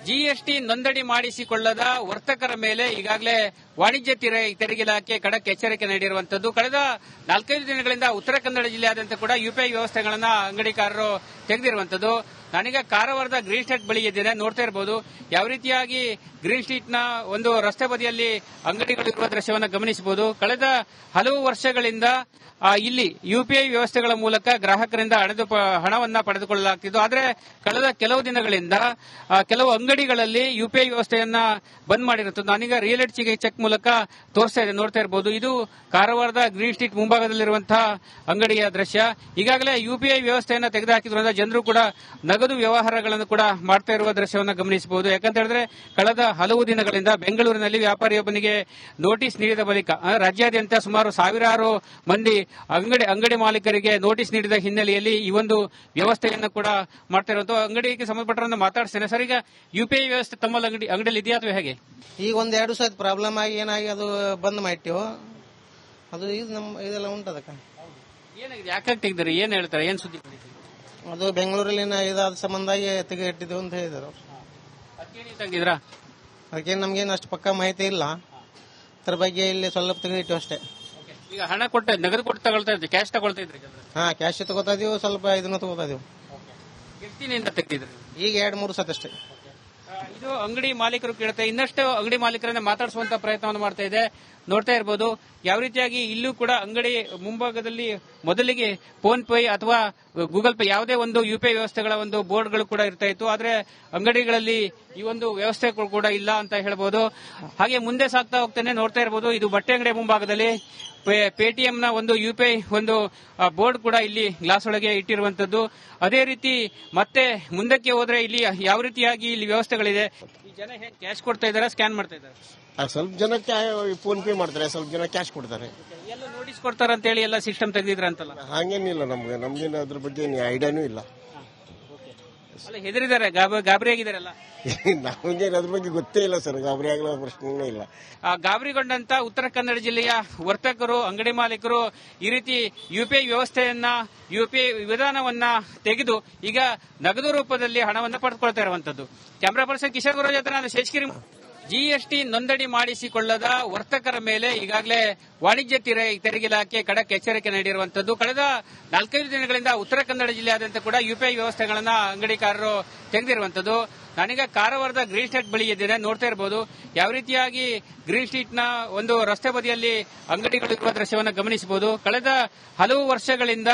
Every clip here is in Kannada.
ಜಿಎಸ್ಟಿ ನೋಂದಣಿ ಮಾಡಿಸಿಕೊಳ್ಳದ ವರ್ತಕರ ಮೇಲೆ ಈಗಾಗಲೇ ವಾಣಿಜ್ಯ ತೆರಿಗೆ ಇಲಾಖೆ ಖಡಕ್ ಎಚ್ಚರಿಕೆ ನೀಡಿರುವಂತದ್ದು. ಕಳೆದ 4-5 ದಿನಗಳಿಂದ ಉತ್ತರ ಕನ್ನಡ ಜಿಲ್ಲೆಯಾದ್ಯಂತ ಕೂಡ ಯುಪಿಐ ವ್ಯವಸ್ಥೆಗಳನ್ನ ಅಂಗಡಿಕಾರರು ತೆಗೆದಿರುವಂತದ್ದು. ನಾನೀಗ ಕಾರವಾರದ ಗ್ರೀನ್ ಸ್ಟ್ರೀಟ್ ಬಳಿ ಇದ್ದೇನೆ. ನೋಡ್ತಾ ಇರಬಹುದು ಯಾವ ರೀತಿಯಾಗಿ ಗ್ರೀನ್ ಸ್ಟ್ರೀಟ್ ನ ಒಂದು ರಸ್ತೆ ಬದಿಯಲ್ಲಿ ಅಂಗಡಿಗಳು ಇರುವ ದೃಶ್ಯವನ್ನು ಗಮನಿಸಬಹುದು. ಕಳೆದ ಹಲವು ವರ್ಷಗಳಿಂದ ಇಲ್ಲಿ ಯುಪಿಐ ವ್ಯವಸ್ಥೆಗಳ ಮೂಲಕ ಗ್ರಾಹಕರಿಂದ ಹಣವನ್ನ ಪಡೆದುಕೊಳ್ಳಲಾಗ್ತಿದ್ದು. ಆದರೆ ಕಳೆದ ಕೆಲವು ದಿನಗಳಿಂದ ಕೆಲವು ಅಂಗಡಿಗಳಲ್ಲಿ ಯುಪಿಐ ವ್ಯವಸ್ಥೆಯನ್ನ ಬಂದ್ ಮಾಡಿರುತ್ತದೆ. ನಾನೀಗ ರಿಯಲ್ ಚೆಕ್ ಮೂಲಕ ತೋರಿಸ್ತಾ ಇದೆ, ನೋಡ್ತಾ ಇರಬಹುದು. ಇದು ಕಾರವಾರದ ಗ್ರೀನ್ ಸ್ಟ್ರೀಟ್ ಮುಂಭಾಗದಲ್ಲಿರುವಂತಹ ಅಂಗಡಿಯ ದೃಶ್ಯ. ಈಗಾಗಲೇ ಯುಪಿಐ ವ್ಯವಸ್ಥೆಯನ್ನ ತೆಗೆದುಹಾಕಿದ್ರಿಂದ ಜನರು ಕೂಡ ನಗದು ವ್ಯವಹಾರಗಳನ್ನು ಕೂಡ ಮಾಡ್ತಾ ಇರುವ ದೃಶ್ಯವನ್ನು ಗಮನಿಸಬಹುದು. ಯಾಕಂತ ಹೇಳಿದ್ರೆ ಕಳೆದ ಹಲವು ದಿನಗಳಿಂದ ಬೆಂಗಳೂರಿನಲ್ಲಿ ವ್ಯಾಪಾರಿಯೊಬ್ಬನಿಗೆ ನೋಟಿಸ್ ನೀಡಿದ ಬಳಿಕ ರಾಜ್ಯಾದ್ಯಂತ ಸುಮಾರು ಸಾವಿರಾರು ಮಂದಿ ಅಂಗಡಿ ಮಾಲೀಕರಿಗೆ ನೋಟಿಸ್ ನೀಡಿದ ಹಿನ್ನೆಲೆಯಲ್ಲಿ ಈ ಒಂದು ವ್ಯವಸ್ಥೆಯನ್ನು ಕೂಡ ಮಾಡ್ತಾ ಇರುವಂತಹ ಅಂಗಡಿಗೆ ಸಂಬಂಧಪಟ್ಟವರನ್ನು ಮಾತಾಡ್ತೇನೆ. ಸರ್, ಈಗ ಯುಪಿಐ ವ್ಯವಸ್ಥೆ ತಮ್ಮಲ್ಲಿ ಅಂಗಡಿಯಲ್ಲಿ ಇದೆಯಾ ಅಥವಾ ಹೇಗೆ? ಈಗ ಒಂದೆರಡು ಸತಿ ಪ್ರಾಬ್ಲಮ್ ಆಗಿ ಏನಾಗಿ ಅದು ಬಂದ್ ಮಾಡಿಟ್ಟಿವು. ಅದು ಈಗ ಇದೆಲ್ಲ ಉಂಟದಕ್ಕ ಏನಾಗಿದೆ, ಯಾಕಾಗಿ ತೆಗೆದ್ರಿ, ಏನ್ ಹೇಳ್ತಾರೆ, ಏನ್ ಸುದ್ದಿ? ಅದು ಬೆಂಗಳೂರಲ್ಲಿನ ಇದಾದ ಸಂಬಂಧಾಗಿ ತೆಗೆದಿಟ್ಟಿದ್ದು ಅಂತ ಹೇಳಿದ್ರು. ತೆಗೆದಿದ್ರಾ? ಅದಕ್ಕೆ ನಮ್ಗೇನು ಅಷ್ಟು ಪಕ್ಕ ಮಾಹಿತಿ ಇಲ್ಲ. ಅದ್ರ ಬಗ್ಗೆ ಇಲ್ಲಿ ಸ್ವಲ್ಪ ತೆಗೆದಿಟ್ಟು ಅಷ್ಟೇ. ಈಗ ಹಣ ಕೊಟ್ಟ ನಗದು ಕೊಟ್ಟು ತಗೊಳ್ತಾ ಇದ್ರಿ, ಕ್ಯಾಶ್ ತಗೊಳ್ತಾ ಇದ್ರಿ? ಕ್ಯಾಶ್ ತಗೋತಾ ಇದೀವಿ, ಸ್ವಲ್ಪ ಇದನ್ನು ತಗೋತಾ ಇದೀವಿ. ಎಷ್ಟಿನಿಂದ ತೆಗೆದಿದ್ರಿ? ಈಗ 2-3 ಸತಿ ಅಷ್ಟೇ. ಇದು ಅಂಗಡಿ ಮಾಲೀಕರು ಕೇಳುತ್ತೆ. ಇನ್ನಷ್ಟು ಅಂಗಡಿ ಮಾಲೀಕರನ್ನ ಮಾತಾಡಿಸುವಂತ ಪ್ರಯತ್ನವನ್ನು ಮಾಡ್ತಾ ಇದೆ. ನೋಡ್ತಾ ಇರಬಹುದು ಯಾವ ರೀತಿಯಾಗಿ ಇಲ್ಲೂ ಕೂಡ ಅಂಗಡಿ ಮುಂಭಾಗದಲ್ಲಿ ಮೊದಲಿಗೆ ಫೋನ್ ಪೇ ಅಥವಾ ಗೂಗಲ್ ಪೇ ಯಾವುದೇ ಒಂದು ಯುಪಿಐ ವ್ಯವಸ್ಥೆಗಳ ಒಂದು ಬೋರ್ಡ್ಗಳು ಕೂಡ ಇರ್ತಾ ಇತ್ತು. ಆದ್ರೆ ಅಂಗಡಿಗಳಲ್ಲಿ ಈ ಒಂದು ವ್ಯವಸ್ಥೆಗಳು ಕೂಡ ಇಲ್ಲ ಅಂತ ಹೇಳಬಹುದು. ಹಾಗೆ ಮುಂದೆ ಸಾಗ್ತಾ ಹೋಗ್ತೇನೆ. ನೋಡ್ತಾ ಇರಬಹುದು ಇದು ಬಟ್ಟೆ ಅಂಗಡಿ ಮುಂಭಾಗದಲ್ಲಿ ಪೇಟಿಎಂ ನ ಒಂದು ಯುಪಿಐ ಒಂದು ಬೋರ್ಡ್ ಕೂಡ ಇಲ್ಲಿ ಗ್ಲಾಸ್ ಒಳಗೆ ಇಟ್ಟಿರುವಂತದ್ದು. ಅದೇ ರೀತಿ ಮತ್ತೆ ಮುಂದಕ್ಕೆ ಹೋದ್ರೆ ಇಲ್ಲಿ ಯಾವ ರೀತಿಯಾಗಿ ಇಲ್ಲಿ ವ್ಯವಸ್ಥೆಗಳಿದೆ. ಈ ಜನ ಹೇಗೆ ಕ್ಯಾಶ್ ಕೊಡ್ತಾ ಇದಾರೆ, ಸ್ಕ್ಯಾನ್ ಮಾಡ್ತಾ ಇದ್ದಾರೆ? ಸ್ವಲ್ಪ ಜನ ಫೋನ್ ಪೇ ಮಾಡ್ತಾರೆ, ಸ್ವಲ್ಪ ಜನ ಕ್ಯಾಶ್ ಕೊಡ್ತಾರೆ. ಎಲ್ಲ ನೋಟಿಸ್ ಕೊಡ್ತಾರೆ ಅಂತ ಹೇಳಿ ಎಲ್ಲ ಸಿಸ್ಟಮ್ ತೆಗೆದಿದ್ರ ಅಂತಲ್ಲ? ಹಂಗೇನಿಲ್ಲ, ನಮ್ಗೇನು ಅದ್ರ ಬಗ್ಗೆ ಐಡಿಯಾನೂ ಇಲ್ಲ. ಅಲ್ಲ, ಹೆದರಿದ್ದಾರೆ, ಗಾಬರಿಯಾಗಿದ್ದಾರಲ್ಲ? ನಮಗೆ ಅದ್ರ ಬಗ್ಗೆ ಗೊತ್ತೇ ಇಲ್ಲ ಸರ್, ಗಾಬರಿ ಆಗಲ್ಲ ಪ್ರಶ್ನೆ ಇಲ್ಲ. ಗಾಬರಿಗೊಂಡಂತ ಉತ್ತರ ಕನ್ನಡ ಜಿಲ್ಲೆಯ ವರ್ತಕರು, ಅಂಗಡಿ ಮಾಲೀಕರು ಈ ರೀತಿ ಯುಪಿಐ ವ್ಯವಸ್ಥೆಯನ್ನ, ಯುಪಿಐ ವಿಧಾನವನ್ನ ತೆಗೆದು ಈಗ ನಗದು ರೂಪದಲ್ಲಿ ಹಣವನ್ನು ಪಡೆದುಕೊಳ್ತಾ ಇರುವಂತದ್ದು. ಕ್ಯಾಮರಾ ಪರ್ಸನ್ ಕಿಶೋರ್ ಗುರು ಜೊತೆ ನಾನು ಶೇಷಗಿರಿ. ಜಿಎಸ್ಟಿ ನೋಂದಣಿ ಮಾಡಿಸಿಕೊಳ್ಳದ ವರ್ತಕರ ಮೇಲೆ ಈಗಾಗಲೇ ವಾಣಿಜ್ಯ ತೆರಿಗೆ ಇಲಾಖೆ ಖಡಕ್ ಎಚ್ಚರಿಕೆ ನೀಡಿರುವಂತದ್ದು. ಕಳೆದ 4-5 ದಿನಗಳಿಂದ ಉತ್ತರ ಕನ್ನಡ ಜಿಲ್ಲೆಯಾದ್ಯಂತ ಕೂಡ ಯುಪಿಐ ವ್ಯವಸ್ಥೆಗಳನ್ನ ಅಂಗಡಿಕಾರರು ತೆಗೆದಿರುವಂತದ್ದು. ನಾನೀಗ ಕಾರವಾರದ ಗ್ರೀನ್ ಸ್ಟ್ರೀಟ್ ಬಳಿ ಇದ್ದೇನೆ. ನೋಡ್ತಾ ಇರಬಹುದು ಯಾವ ರೀತಿಯಾಗಿ ಗ್ರೀನ್ ಸ್ಟ್ರೀಟ್ ನ ಒಂದು ರಸ್ತೆ ಬದಿಯಲ್ಲಿ ಅಂಗಡಿಗಳು ಇರುವ ದೃಶ್ಯವನ್ನು ಗಮನಿಸಬಹುದು. ಕಳೆದ ಹಲವು ವರ್ಷಗಳಿಂದ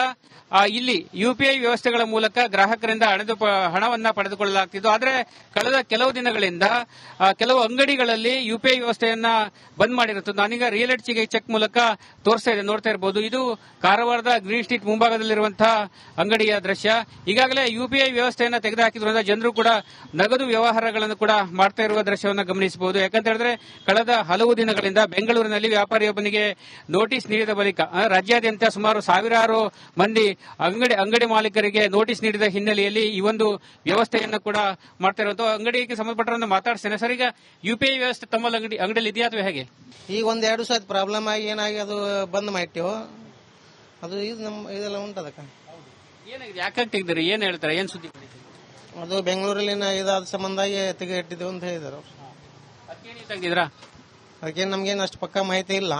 ಇಲ್ಲಿ ಯುಪಿಐ ವ್ಯವಸ್ಥೆಗಳ ಮೂಲಕ ಗ್ರಾಹಕರಿಂದ ಹಣವನ್ನ ಪಡೆದುಕೊಳ್ಳಲಾಗ್ತಿದ್ದು. ಆದರೆ ಕಳೆದ ಕೆಲವು ದಿನಗಳಿಂದ ಕೆಲವು ಅಂಗಡಿಗಳಲ್ಲಿ ಯುಪಿಐ ವ್ಯವಸ್ಥೆಯನ್ನ ಬಂದ್ ಮಾಡಿರುತ್ತದೆ. ನಾನೀಗ ರಿಯಲ್ ಚೆಕ್ ಮೂಲಕ ತೋರಿಸ್ತಾ ಇದೆ, ನೋಡ್ತಾ ಇರಬಹುದು. ಇದು ಕಾರವಾರದ ಗ್ರೀನ್ ಸ್ಟ್ರೀಟ್ ಮುಂಭಾಗದಲ್ಲಿರುವಂತಹ ಅಂಗಡಿಯ ದೃಶ್ಯ. ಈಗಾಗಲೇ ಯುಪಿಐ ವ್ಯವಸ್ಥೆಯನ್ನ ತೆಗೆದುಹಾಕಿದ್ರಿಂದ ಜನರು ಕೂಡ ನಗದು ವ್ಯವಹಾರಗಳನ್ನು ಕೂಡ ಮಾಡ್ತಾ ಇರುವ ದೃಶ್ಯವನ್ನು ಗಮನಿಸಬಹುದು. ಯಾಕಂತ ಹೇಳಿದ್ರೆ ಕಳೆದ ಹಲವು ದಿನಗಳಿಂದ ಬೆಂಗಳೂರಿನಲ್ಲಿ ವ್ಯಾಪಾರಿಯೊಬ್ಬನಿಗೆ ನೋಟಿಸ್ ನೀಡಿದ ಬಳಿಕ ರಾಜ್ಯಾದ್ಯಂತ ಸುಮಾರು ಸಾವಿರಾರು ಮಂದಿ ಅಂಗಡಿ ಮಾಲೀಕರಿಗೆ ನೋಟಿಸ್ ನೀಡಿದ ಹಿನ್ನೆಲೆಯಲ್ಲಿ ಈ ಒಂದು ವ್ಯವಸ್ಥೆಯನ್ನು ಕೂಡ ಮಾಡ್ತಾ ಇರುವಂತಹ ಅಂಗಡಿಗೆ ಸಂಬಂಧಪಟ್ಟವರನ್ನು ಮಾತಾಡ್ತೇನೆ. ಸರ್, ಈಗ ಯುಪಿಐ ವ್ಯವಸ್ಥೆ ತಮ್ಮಲ್ಲಿ ಅಂಗಡಿಯಲ್ಲಿ ಇದೆಯಾ ಅಥವಾ ಹೇಗೆ? ಈಗ ಒಂದೆರಡು ಸತಿ ಪ್ರಾಬ್ಲಮ್ ಆಗಿ ಏನಾಗಿ ಅದು ಬಂದ್ ಮಾಡಿಟ್ಟಿವು. ಅದು ಈಗ ಇದೆಲ್ಲ ಉಂಟದಕ್ಕ ಏನಾಗಿದೆ, ಯಾಕಾಗಿ ತೆಗೆದ್ರಿ, ಏನ್ ಹೇಳ್ತಾರೆ, ಏನ್ ಸುದ್ದಿ? ಅದು ಬೆಂಗಳೂರಲ್ಲಿನ ಇದಾದ ಸಂಬಂಧಾಗಿ ತೆಗೆದಿಟ್ಟಿದ್ದು ಅಂತ ಹೇಳಿದ್ರು. ತೆಗೆದಿದ್ರಾ? ಅದಕ್ಕೆ ನಮ್ಗೇನು ಅಷ್ಟು ಪಕ್ಕ ಮಾಹಿತಿ ಇಲ್ಲ.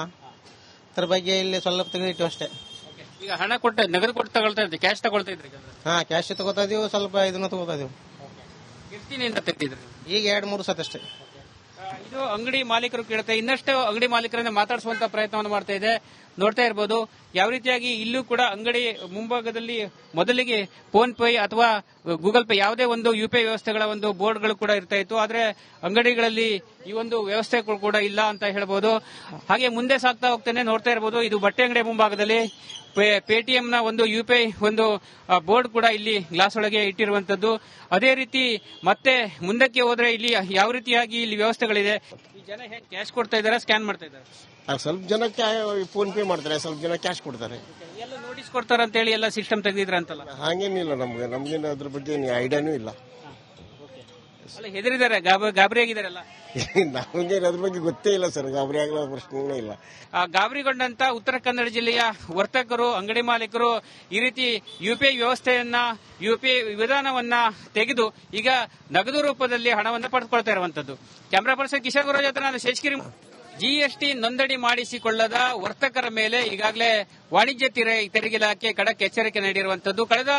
ಅದ್ರ ಬಗ್ಗೆ ಇಲ್ಲಿ ಸ್ವಲ್ಪ ತೆಗೆದಿಟ್ಟು ಅಷ್ಟೇ. ಈಗ ಹಣ ಕೊಟ್ಟ ನಗದು ಕೊಟ್ಟು ತಗೊಳ್ತಾ ಇದ್ರಿ, ಕ್ಯಾಶ್ ತಗೊಳ್ತಾ ಇದ್ರಿ? ಕ್ಯಾಶ್ ತಗೋತಾ ಇದೀವಿ, ಸ್ವಲ್ಪ ಇದನ್ನು ತಗೋತಾ ಇದೀವಿ. ಎಷ್ಟಿನಿಂದ ತೆಗೆದಿದ್ರಿ? ಈಗ 2-3 ಸತಿ ಅಷ್ಟೇ. ಇದು ಅಂಗಡಿ ಮಾಲೀಕರು ಕೇಳುತ್ತೆ. ಇನ್ನಷ್ಟು ಅಂಗಡಿ ಮಾಲೀಕರನ್ನ ಮಾತಾಡಿಸುವಂತ ಪ್ರಯತ್ನವನ್ನು ಮಾಡ್ತಾ ಇದೆ. ನೋಡ್ತಾ ಇರಬಹುದು ಯಾವ ರೀತಿಯಾಗಿ ಇಲ್ಲೂ ಕೂಡ ಅಂಗಡಿ ಮುಂಭಾಗದಲ್ಲಿ ಮೊದಲಿಗೆ ಫೋನ್ ಪೇ ಅಥವಾ ಗೂಗಲ್ ಪೇ ಯಾವುದೇ ಒಂದು ಯುಪಿಐ ವ್ಯವಸ್ಥೆಗಳ ಒಂದು ಬೋರ್ಡ್ಗಳು ಕೂಡ ಇರ್ತಾ ಇತ್ತು. ಆದ್ರೆ ಅಂಗಡಿಗಳಲ್ಲಿ ಈ ಒಂದು ವ್ಯವಸ್ಥೆಗಳು ಕೂಡ ಇಲ್ಲ ಅಂತ ಹೇಳಬಹುದು. ಹಾಗೆ ಮುಂದೆ ಸಾಗ್ತಾ ಹೋಗ್ತೇನೆ. ನೋಡ್ತಾ ಇರಬಹುದು ಇದು ಬಟ್ಟೆ ಅಂಗಡಿ ಮುಂಭಾಗದಲ್ಲಿ ಪೇಟಿಎಂ ನ ಒಂದು ಯುಪಿಐ ಒಂದು ಬೋರ್ಡ್ ಕೂಡ ಇಲ್ಲಿ ಗ್ಲಾಸ್ ಒಳಗೆ ಇಟ್ಟಿರುವಂತದ್ದು. ಅದೇ ರೀತಿ ಮತ್ತೆ ಮುಂದಕ್ಕೆ ಹೋದ್ರೆ ಇಲ್ಲಿ ಯಾವ ರೀತಿಯಾಗಿ ಇಲ್ಲಿ ವ್ಯವಸ್ಥೆಗಳಿದೆ. ಈ ಜನ ಹೇಗೆ ಕ್ಯಾಶ್ ಕೊಡ್ತಾ ಇದ್ದಾರೆ, ಸ್ಕ್ಯಾನ್ ಮಾಡ್ತಾ ಇದ್ದಾರೆ? ಸ್ವಲ್ಪ ಜನ ಫೋನ್ ಪೇ ಮಾಡ್ತಾರೆ, ಸ್ವಲ್ಪ ಜನ ಕ್ಯಾಶ್ ಕೊಡ್ತಾರೆ. ಎಲ್ಲ ನೋಟಿಸ್ ಕೊಡ್ತಾರೆ ಅಂತ ಹೇಳಿ ಎಲ್ಲ ಸಿಸ್ಟಮ್ ತೆಗೆದಿದ್ರ ಅಂತಲ್ಲ? ಹಂಗೇನಿಲ್ಲ, ನಮ್ಗೇನು ಅದ್ರ ಬಗ್ಗೆ ಐಡಿಯಾನೂ ಇಲ್ಲ. ಅಲ್ಲ, ಹೆದರಿದ್ದಾರೆ, ಗಾಬರಿಯಾಗಿದ್ದಾರಲ್ಲ? ನಮಗೆ ಅದ್ರ ಬಗ್ಗೆ ಗೊತ್ತೇ ಇಲ್ಲ ಸರ್, ಗಾಬರಿ ಆಗೋ ಪ್ರಶ್ನೆನೇ ಇಲ್ಲ. ಗಾಬರಿಗೊಂಡಂತ ಉತ್ತರ ಕನ್ನಡ ಜಿಲ್ಲೆಯ ವರ್ತಕರು, ಅಂಗಡಿ ಮಾಲೀಕರು ಈ ರೀತಿ ಯುಪಿಐ ವ್ಯವಸ್ಥೆಯನ್ನ, ಯುಪಿಐ ವಿಧಾನವನ್ನ ತೆಗೆದು ಈಗ ನಗದು ರೂಪದಲ್ಲಿ ಹಣವನ್ನು ಪಡೆದುಕೊಳ್ತಾ ಇರುವಂತದ್ದು. ಕ್ಯಾಮರಾ ಪರ್ಸನ್ ಕಿಶೋರ್ ಗುರು ಜೊತೆ ನಾನು ಶೇಷಗಿರಿ. ಜಿಎಸ್ಟಿ ನೋಂದಣಿ ಮಾಡಿಸಿಕೊಳ್ಳದ ವರ್ತಕರ ಮೇಲೆ ಈಗಾಗಲೇ ವಾಣಿಜ್ಯ ತೆರಿಗೆ ಇಲಾಖೆ ಖಡಕ್ ಎಚ್ಚರಿಕೆ ನೀಡಿರುವಂತದ್ದು. ಕಳೆದ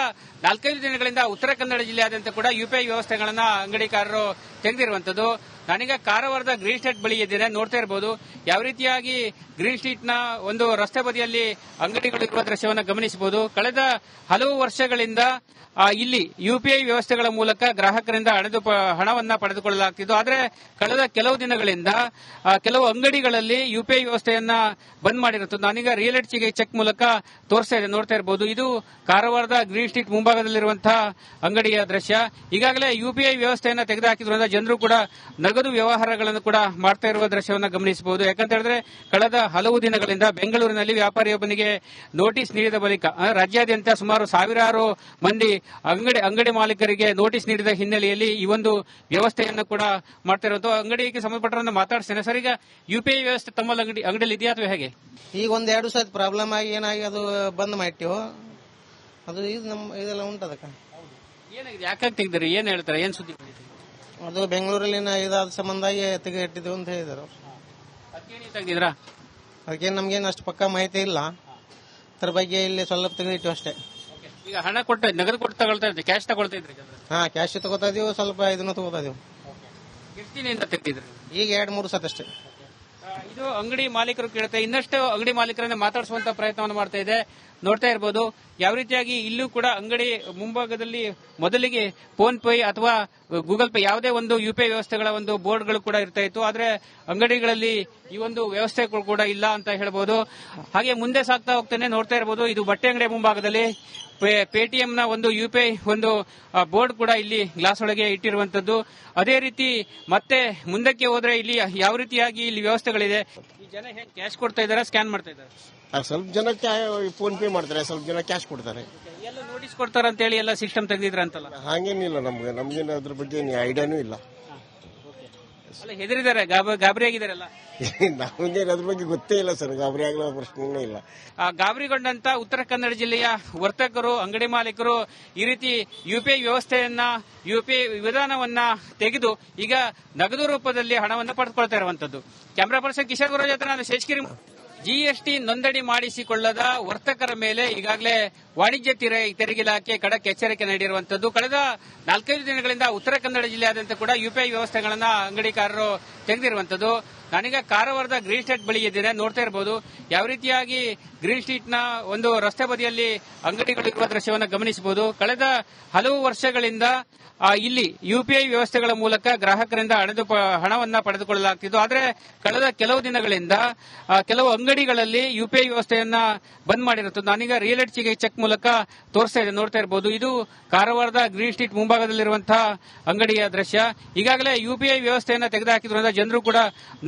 4-5 ದಿನಗಳಿಂದ ಉತ್ತರ ಕನ್ನಡ ಜಿಲ್ಲೆಯಾದ್ಯಂತ ಕೂಡ ಯುಪಿಐ ವ್ಯವಸ್ಥೆಗಳನ್ನ ಅಂಗಡಿಕಾರರು ತೆಗೆದಿರುವಂತದ್ದು. ನಾನೀಗ ಕಾರವಾರದ ಗ್ರೀನ್ ಸ್ಟ್ರೀಟ್ ಬಳಿ ಇದ್ದೇನೆ. ನೋಡ್ತಾ ಇರಬಹುದು ಯಾವ ರೀತಿಯಾಗಿ ಗ್ರೀನ್ ಸ್ಟ್ರೀಟ್ ನ ಒಂದು ರಸ್ತೆ ಬದಿಯಲ್ಲಿ ಅಂಗಡಿಗಳು ಇರುವ ದೃಶ್ಯವನ್ನು ಗಮನಿಸಬಹುದು. ಕಳೆದ ಹಲವು ವರ್ಷಗಳಿಂದ ಇಲ್ಲಿ ಯುಪಿಐ ವ್ಯವಸ್ಥೆಗಳ ಮೂಲಕ ಗ್ರಾಹಕರಿಂದ ಹಣವನ್ನ ಪಡೆದುಕೊಳ್ಳಲಾಗ್ತಿದ್ದು. ಆದರೆ ಕಳೆದ ಕೆಲವು ದಿನಗಳಿಂದ ಕೆಲವು ಅಂಗಡಿಗಳಲ್ಲಿ ಯುಪಿಐ ವ್ಯವಸ್ಥೆಯನ್ನ ಬಂದ್ ಮಾಡಿರುತ್ತದೆ. ನಾನೀಗ ರಿಯಲ್ ಚೆಕ್ ಮೂಲಕ ತೋರಿಸ್ತಾ ಇದೆ, ನೋಡ್ತಾ ಇರಬಹುದು. ಇದು ಕಾರವಾರದ ಗ್ರೀನ್ ಸ್ಟ್ರೀಟ್ ಮುಂಭಾಗದಲ್ಲಿರುವಂತಹ ಅಂಗಡಿಯ ದೃಶ್ಯ. ಈಗಾಗಲೇ ಯುಪಿಐ ವ್ಯವಸ್ಥೆಯನ್ನ ತೆಗೆದುಹಾಕಿದ್ರಿಂದ ಜನರು ಕೂಡ ನಗದು ವ್ಯವಹಾರಗಳನ್ನು ಕೂಡ ಮಾಡ್ತಾ ಇರುವ ದೃಶ್ಯವನ್ನು ಗಮನಿಸಬಹುದು. ಯಾಕಂತ ಹೇಳಿದ್ರೆ ಕಳೆದ ಹಲವು ದಿನಗಳಿಂದ ಬೆಂಗಳೂರಿನಲ್ಲಿ ವ್ಯಾಪಾರಿಯೊಬ್ಬನಿಗೆ ನೋಟಿಸ್ ನೀಡಿದ ಬಳಿಕ ರಾಜ್ಯಾದ್ಯಂತ ಸುಮಾರು ಸಾವಿರಾರು ಮಂದಿ ಅಂಗಡಿ ಮಾಲೀಕರಿಗೆ ನೋಟಿಸ್ ನೀಡಿದ ಹಿನ್ನೆಲೆಯಲ್ಲಿ ಈ ಒಂದು ವ್ಯವಸ್ಥೆಯನ್ನು ಕೂಡ ಮಾಡ್ತಾ ಇರುವಂತಹ ಅಂಗಡಿಗೆ ಸಂಬಂಧಪಟ್ಟವರನ್ನು ಮಾತಾಡ್ತೇನೆ. ಸರ್, ಈಗ ಯುಪಿಐ ವ್ಯವಸ್ಥೆ ತಮ್ಮಲ್ಲಿ ಅಂಗಡಿಯಲ್ಲಿ ಇದೆಯಾ ಅಥವಾ ಹೇಗೆ? ಈಗ 1-2 ಸತಿ ಪ್ರಾಬ್ಲಮ್ ಆಗಿ ಏನಾಗಿ ಅದು ಬಂದ್ ಮಾಡಿಟ್ಟಿವು. ಅದು ಇದು ಇದೆಲ್ಲ ಉಂಟದಕ್ಕ. ಏನಾಗಿದೆ, ಯಾಕಾಗಿ ತೆಗ್ದಿರಿ, ಏನ್ ಹೇಳ್ತಾರೆ, ಏನ್ ಸುದ್ದಿ? ಅದು ಬೆಂಗಳೂರಲ್ಲಿನ ಇದಾದ ಸಂಬಂಧಾಗಿ ತೆಗೆದಿಟ್ಟಿದ್ದು ಅಂತ ಹೇಳಿದರು. ತೆಗ್ದಿದ್ರಾ? ಅದಕ್ಕೆ ನಮ್ಗೇನು ಅಷ್ಟು ಪಕ್ಕ ಮಾಹಿತಿ ಇಲ್ಲ. ಅದ್ರ ಬಗ್ಗೆ ಇಲ್ಲಿ ಸ್ವಲ್ಪ ತೆಗೆದಿಟ್ಟು ಅಷ್ಟೇ. ಈಗ ಹಣ ಕೊಟ್ಟ ನಗದು ಕೊಟ್ಟು ತಗೊಳ್ತಾ ಇದ್ರಿ, ಕ್ಯಾಶ್ ತಗೊಳ್ತಾ ಇದ್ರಿ? ಕ್ಯಾಶ್ ತಗೋತಾ ಇದೀವಿ, ಸ್ವಲ್ಪ ಇದನ್ನು ತಗೋತಾ ಇದೀವಿ. ಎಷ್ಟು ದಿನದಿಂದ ತೆಗ್ದಿದ್ರಿ? ಈಗ 2-3 ಸತಿ ಅಷ್ಟೇ. ಇದು ಅಂಗಡಿ ಮಾಲೀಕರು ಕೇಳುತ್ತೆ, ಇನ್ನಷ್ಟು ಅಂಗಡಿ ಮಾಲೀಕರನ್ನ ಮಾತಾಡಿಸುವಂತ ಪ್ರಯತ್ನವನ್ನು ಮಾಡ್ತಾ ಇದೆ. ನೋಡ್ತಾ ಇರಬಹುದು ಯಾವ ರೀತಿಯಾಗಿ ಇಲ್ಲೂ ಕೂಡ ಅಂಗಡಿ ಮುಂಭಾಗದಲ್ಲಿ ಮೊದಲಿಗೆ ಫೋನ್ ಪೇ ಅಥವಾ ಗೂಗಲ್ ಪೇ ಯಾವುದೇ ಒಂದು ಯುಪಿಐ ವ್ಯವಸ್ಥೆಗಳ ಒಂದು ಬೋರ್ಡ್ಗಳು ಕೂಡ ಇರ್ತಾ ಇತ್ತು. ಆದ್ರೆ ಅಂಗಡಿಗಳಲ್ಲಿ ಈ ಒಂದು ವ್ಯವಸ್ಥೆಗಳು ಕೂಡ ಇಲ್ಲ ಅಂತ ಹೇಳಬಹುದು. ಹಾಗೆ ಮುಂದೆ ಸಾಗ್ತಾ ಹೋಗ್ತಾನೆ ನೋಡ್ತಾ ಇರಬಹುದು, ಇದು ಬಟ್ಟೆ ಅಂಗಡಿ ಮುಂಭಾಗದಲ್ಲಿ ಪೇಟಿಎಂ ನ ಒಂದು ಯುಪಿಐ ಒಂದು ಬೋರ್ಡ್ ಕೂಡ ಇಲ್ಲಿ ಗ್ಲಾಸ್ ಒಳಗೆ ಇಟ್ಟಿರುವಂತದ್ದು. ಅದೇ ರೀತಿ ಮತ್ತೆ ಮುಂದಕ್ಕೆ ಹೋದ್ರೆ ಇಲ್ಲಿ ಯಾವ ರೀತಿಯಾಗಿ ಇಲ್ಲಿ ವ್ಯವಸ್ಥೆಗಳಿದೆ. ಈ ಜನ ಹೇಗೆ ಕ್ಯಾಶ್ ಕೊಡ್ತಾ ಇದಾರೆ, ಸ್ಕ್ಯಾನ್ ಮಾಡ್ತಾ ಇದ್ದಾರೆ? ಸ್ವಲ್ಪ ಜನ ಫೋನ್ ಪೇ ಮಾಡ್ತಾರೆ, ಸ್ವಲ್ಪ ಜನ ಕ್ಯಾಶ್ ಕೊಡ್ತಾರೆ. ಎಲ್ಲ ನೋಟಿಸ್ ಕೊಡ್ತಾರ ಅಂತ ಹೇಳಿ ಎಲ್ಲ ಸಿಸ್ಟಮ್ ತೆಗೆದಿದ್ರ ಅಂತಲ್ಲ? ಹಾಗೇನಿಲ್ಲ, ನಮ್ಗೇನು ಅದ್ರ ಬಗ್ಗೆ ಐಡಿಯಾನೂ ಇಲ್ಲ. ಅಲ್ಲ, ಹೆದರಿದ್ದಾರೆ, ಗಾಬರಿ ಆಗಿದಾರಲ್ಲ? ನಮ್ಗೇನು ಅದ್ರ ಬಗ್ಗೆ ಗೊತ್ತೇ ಇಲ್ಲ ಸರ್, ಗಾಬರಿ ಆಗೋ ಪ್ರಶ್ನೆನೇ ಇಲ್ಲ. ಗಾಬರಿಗೊಂಡಂತ ಉತ್ತರ ಕನ್ನಡ ಜಿಲ್ಲೆಯ ವರ್ತಕರು, ಅಂಗಡಿ ಮಾಲೀಕರು ಈ ರೀತಿ ಯುಪಿಐ ವ್ಯವಸ್ಥೆಯನ್ನ, ಯುಪಿಐ ವಿಧಾನವನ್ನ ತೆಗೆದು ಈಗ ನಗದು ರೂಪದಲ್ಲಿ ಹಣವನ್ನು ಪಡೆದುಕೊಳ್ತಾ ಇರುವಂತದ್ದು. ಕ್ಯಾಮರಾ ಪರ್ಸನ್ ಕಿಶೋರ್ ಗುರು ಜೊತೆ ನಾನು ಶೇಷಗಿರಿ. ಜಿಎಸ್ಟಿ ನೋಂದಣಿ ಮಾಡಿಸಿಕೊಳ್ಳದ ವರ್ತಕರ ಮೇಲೆ ಈಗಾಗಲೇ ವಾಣಿಜ್ಯ ತೆರಿಗೆ ಇಲಾಖೆ ಖಡಕ್ ಎಚ್ಚರಿಕೆ ನೀಡಿರುವಂತದ್ದು. ಕಳೆದ 4-5 ದಿನಗಳಿಂದ ಉತ್ತರ ಕನ್ನಡ ಜಿಲ್ಲೆಯಾದ್ಯಂತ ಕೂಡ ಯುಪಿಐ ವ್ಯವಸ್ಥೆಗಳನ್ನ ಅಂಗಡಿಕಾರರು ತೆಗೆದಿರುವಂತದ್ದು. ನಾನೀಗ ಕಾರವಾರದ ಗ್ರೀನ್ ಸ್ಟ್ರೀಟ್ ಬಳಿ ಇದ್ದೇನೆ. ನೋಡ್ತಾ ಇರಬಹುದು ಯಾವ ರೀತಿಯಾಗಿ ಗ್ರೀನ್ ಸ್ಟ್ರೀಟ್ ನ ಒಂದು ರಸ್ತೆ ಬದಿಯಲ್ಲಿ ಅಂಗಡಿಗಳು ಇರುವ ದೃಶ್ಯವನ್ನು ಗಮನಿಸಬಹುದು. ಕಳೆದ ಹಲವು ವರ್ಷಗಳಿಂದ ಇಲ್ಲಿ ಯುಪಿಐ ವ್ಯವಸ್ಥೆಗಳ ಮೂಲಕ ಗ್ರಾಹಕರಿಂದ ಹಣವನ್ನ ಪಡೆದುಕೊಳ್ಳಲಾಗ್ತಿದ್ದು. ಆದರೆ ಕಳೆದ ಕೆಲವು ದಿನಗಳಿಂದ ಕೆಲವು ಅಂಗಡಿಗಳಲ್ಲಿ ಯುಪಿಐ ವ್ಯವಸ್ಥೆಯನ್ನ ಬಂದ್ ಮಾಡಿರುತ್ತದೆ. ನಾನೀಗ ರಿಯಲ್ ಚೆಕ್ ಮೂಲಕ ತೋರಿಸ್ತಾ ಇದೆ, ನೋಡ್ತಾ ಇರಬಹುದು. ಇದು ಕಾರವಾರದ ಗ್ರೀನ್ ಸ್ಟ್ರೀಟ್ ಮುಂಭಾಗದಲ್ಲಿರುವಂತಹ ಅಂಗಡಿಯ ದೃಶ್ಯ. ಈಗಾಗಲೇ ಯುಪಿಐ ವ್ಯವಸ್ಥೆಯನ್ನ ತೆಗೆದುಹಾಕಿದ್ರಿಂದ ಜನರು ಕೂಡ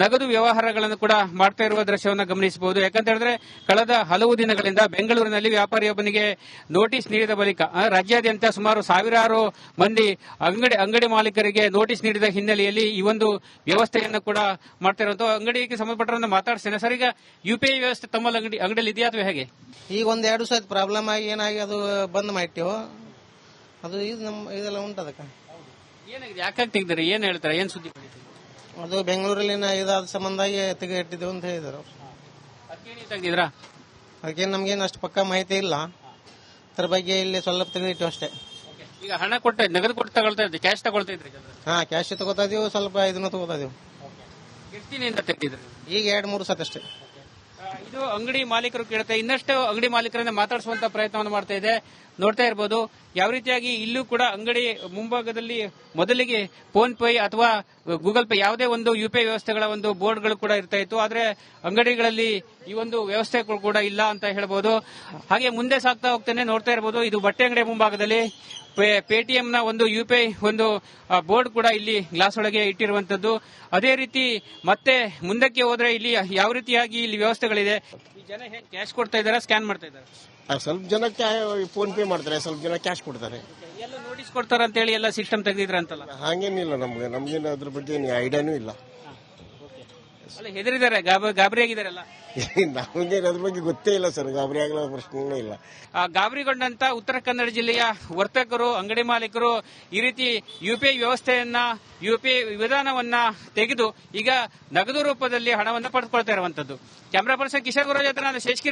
ನಗದು ವ್ಯವಹಾರಗಳನ್ನು ಕೂಡ ಮಾಡ್ತಾ ಇರುವ ದೃಶ್ಯವನ್ನು ಗಮನಿಸಬಹುದು. ಯಾಕಂತ ಹೇಳಿದ್ರೆ ಕಳೆದ ಹಲವು ದಿನಗಳಿಂದ ಬೆಂಗಳೂರಿನಲ್ಲಿ ವ್ಯಾಪಾರಿಯೊಬ್ಬನಿಗೆ ನೋಟಿಸ್ ನೀಡಿದ ಬಳಿಕ ರಾಜ್ಯಾದ್ಯಂತ ಸುಮಾರು ಸಾವಿರಾರು ಮಂದಿ ಅಂಗಡಿ ಮಾಲೀಕರಿಗೆ ನೋಟಿಸ್ ನೀಡಿದ ಹಿನ್ನೆಲೆಯಲ್ಲಿ ಈ ಒಂದು ವ್ಯವಸ್ಥೆಯನ್ನು ಕೂಡ ಮಾಡ್ತಾ ಇರುವಂತಹ ಅಂಗಡಿಗೆ ಸಂಬಂಧಪಟ್ಟವರನ್ನು ಮಾತಾಡ್ತೇನೆ. ಸರ್, ಈಗ ಯುಪಿಐ ವ್ಯವಸ್ಥೆ ತಮ್ಮಲ್ಲಿ ಅಂಗಡಿಯಲ್ಲಿ ಇದೆಯಾ ಅಥವಾ ಹೇಗೆ? ಈಗ 1-2 ಸತಿ ಪ್ರಾಬ್ಲಮ್ ಆಗಿ ಏನಾಗಿ ಅದು ಬಂದ್ ಮಾಡಿಟ್ಟಿವು. ಅದು ಇದು ಇದೆಲ್ಲ ಉಂಟದಕ್ಕ. ಏನಾಗಿದೆ, ಯಾಕಾಗಿ ತೆಗ್ದಿರಿ, ಏನ್ ಹೇಳ್ತಾರೆ, ಏನ್ ಸುದ್ದಿ? ಅದು ಬೆಂಗಳೂರಲ್ಲಿನ ಇದಾದ ಸಂಬಂಧಾಗಿ ತೆಗೆದಿಟ್ಟಿದ್ದು ಅಂತ ಹೇಳಿದರು. ತೆಗ್ದಿದ್ರಾ? ಅದಕ್ಕೆ ನಮ್ಗೇನು ಅಷ್ಟು ಪಕ್ಕ ಮಾಹಿತಿ ಇಲ್ಲ. ಅದ್ರ ಬಗ್ಗೆ ಇಲ್ಲಿ ಸ್ವಲ್ಪ ತೆಗೆದಿಟ್ಟು ಅಷ್ಟೇ. ಈಗ ಹಣ ಕೊಟ್ಟ ನಗದು ಕೊಟ್ಟು ತಗೊಳ್ತಾ ಇದ್ರಿ, ಕ್ಯಾಶ್ ತಗೊಳ್ತಾ ಇದ್ರಿ? ಕ್ಯಾಶ್ ತಗೋತಾ ಇದೀವಿ, ಸ್ವಲ್ಪ ಇದನ್ನು ತಗೋತಾ ಇದೀವಿ. ಎಷ್ಟು ದಿನದಿಂದ ತೆಗ್ದಿದ್ರಿ? ಈಗ 2-3 ಸತಿ ಅಷ್ಟೇ. ಇದು ಅಂಗಡಿ ಮಾಲೀಕರು ಕೇಳುತ್ತೆ, ಇನ್ನಷ್ಟು ಅಂಗಡಿ ಮಾಲೀಕರನ್ನ ಮಾತಾಡಿಸುವಂತ ಪ್ರಯತ್ನವನ್ನು ಮಾಡ್ತಾ ಇದೆ. ನೋಡ್ತಾ ಇರಬಹುದು ಯಾವ ರೀತಿಯಾಗಿ ಇಲ್ಲೂ ಕೂಡ ಅಂಗಡಿ ಮುಂಭಾಗದಲ್ಲಿ ಮೊದಲಿಗೆ ಫೋನ್ ಪೇ ಅಥವಾ ಗೂಗಲ್ ಪೇ ಯಾವುದೇ ಒಂದು ಯುಪಿಐ ವ್ಯವಸ್ಥೆಗಳ ಒಂದು ಬೋರ್ಡ್ಗಳು ಕೂಡ ಇರ್ತಾ ಇತ್ತು. ಆದ್ರೆ ಅಂಗಡಿಗಳಲ್ಲಿ ಈ ಒಂದು ವ್ಯವಸ್ಥೆಗಳು ಕೂಡ ಇಲ್ಲ ಅಂತ ಹೇಳಬಹುದು. ಹಾಗೆ ಮುಂದೆ ಸಾಗ್ತಾ ಹೋಗ್ತೇನೆ ನೋಡ್ತಾ ಇರಬಹುದು, ಇದು ಬಟ್ಟೆ ಅಂಗಡಿ ಮುಂಭಾಗದಲ್ಲಿ ಪೇಟಿಎಂ ನ ಒಂದು ಯುಪಿಐ ಒಂದು ಬೋರ್ಡ್ ಕೂಡ ಇಲ್ಲಿ ಗ್ಲಾಸ್ ಒಳಗೆ ಇಟ್ಟಿರುವಂತದ್ದು. ಅದೇ ರೀತಿ ಮತ್ತೆ ಮುಂದಕ್ಕೆ ಹೋದ್ರೆ ಇಲ್ಲಿ ಯಾವ ರೀತಿಯಾಗಿ ಇಲ್ಲಿ ವ್ಯವಸ್ಥೆಗಳಿದೆ. ಈ ಜನ ಹೇಗೆ ಕ್ಯಾಶ್ ಕೊಡ್ತಾ ಇದಾರೆ, ಸ್ಕ್ಯಾನ್ ಮಾಡ್ತಾ ಇದ್ದಾರೆ? ಸ್ವಲ್ಪ ಜನ ಫೋನ್ ಪೇ ಮಾಡ್ತಾರೆ, ಸ್ವಲ್ಪ ಜನ ಕ್ಯಾಶ್ ಕೊಡ್ತಾರೆ. ಎಲ್ಲ ನೋಟಿಸ್ ಕೊಡ್ತಾರ ಅಂತ ಹೇಳಿ ಎಲ್ಲ ಸಿಸ್ಟಮ್ ತೆಗೆದಿದ್ರ ಅಂತಲ್ಲ? ಹಾಗೇನಿಲ್ಲ, ನಮ್ಗೇನು ಅದ್ರ ಬಗ್ಗೆ ಐಡಿಯಾನೂ ಇಲ್ಲ. ಅಲ್ಲ ಹೆದರಿದ್ದಾರೆ, ಗಾಬರಿ ಆಗಿದಾರಲ್ಲ. ನಮಗೆ ಅದ್ರ ಬಗ್ಗೆ ಗೊತ್ತೇ ಇಲ್ಲ ಸರ್, ಗಾಬರಿ ಆಗಲ್ಲ ಪ್ರಶ್ನೆನೇ ಇಲ್ಲ. ಗಾಬರಿಗೊಂಡಂತ ಉತ್ತರ ಕನ್ನಡ ಜಿಲ್ಲೆಯ ವರ್ತಕರು, ಅಂಗಡಿ ಮಾಲೀಕರು ಈ ರೀತಿ ಯುಪಿಐ ವ್ಯವಸ್ಥೆಯನ್ನ, ಯುಪಿಐ ವಿಧಾನವನ್ನ ತೆಗೆದು ಈಗ ನಗದು ರೂಪದಲ್ಲಿ ಹಣವನ್ನು ಪಡೆದುಕೊಳ್ತಾ ಇರುವಂತದ್ದು. ಕ್ಯಾಮರಾ ಪರ್ಸನ್ ಕಿಶೋರ್ ಗುರು ಜೊತೆ ನಾನು ಶೇಷಗಿರಿ